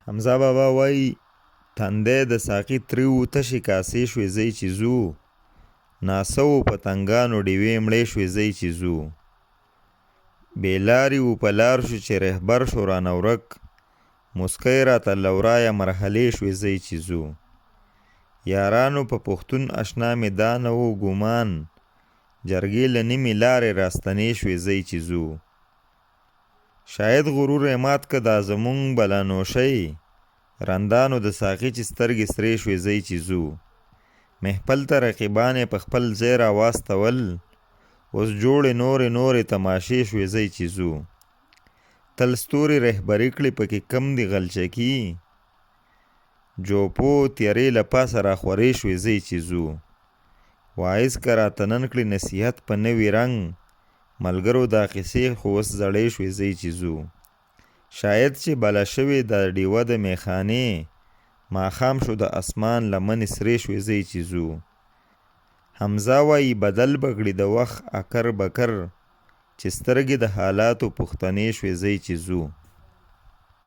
حمزه بابا وایي تندی د ساقي تریو تشې کاسې شوې ځئ چې ځو ناسه و پتنګانو ډیوې مړې شوې ځئ چې ځو بې لارې و په لار شو چې رهبر شو رانه ورک مسکی راته له ورایه مرحلې شوې ځئ چې ځو یارانو په پښتون اشنا مې دا نه و ګومان جرګې له نیمې لارې راستنې شوې ځئ چې ځو شاید غرور یې مات که دا زمونږ بلانوشۍ رندانو د ساقي چې سترګې سرې شوې ځئ چې ځو محفل ته رقیبان یې په خپل ځای راواستول اوس جوړې نورې تماشې شوې ځئ چې ځو تل ستوري رهبري کړي پکې کم دي غلچکي جوپو تیارې له پاسه راخورې شوې ځئ چې ځو واعظ که راته نن کړي نصیحت په نوي رنګ ملګرو دا قصې خو اوس زړې شوې ځئ چې ځو شاید چې بله شوې دا ډیوه د میخانې ماښام شو د اسمان لمنې سرې شوې ځئ چې ځو حمزه وایي بدل بکړي د وخت اکر بکر چې سترګې د حالاتو پښتنې شوې ځئ چې ځو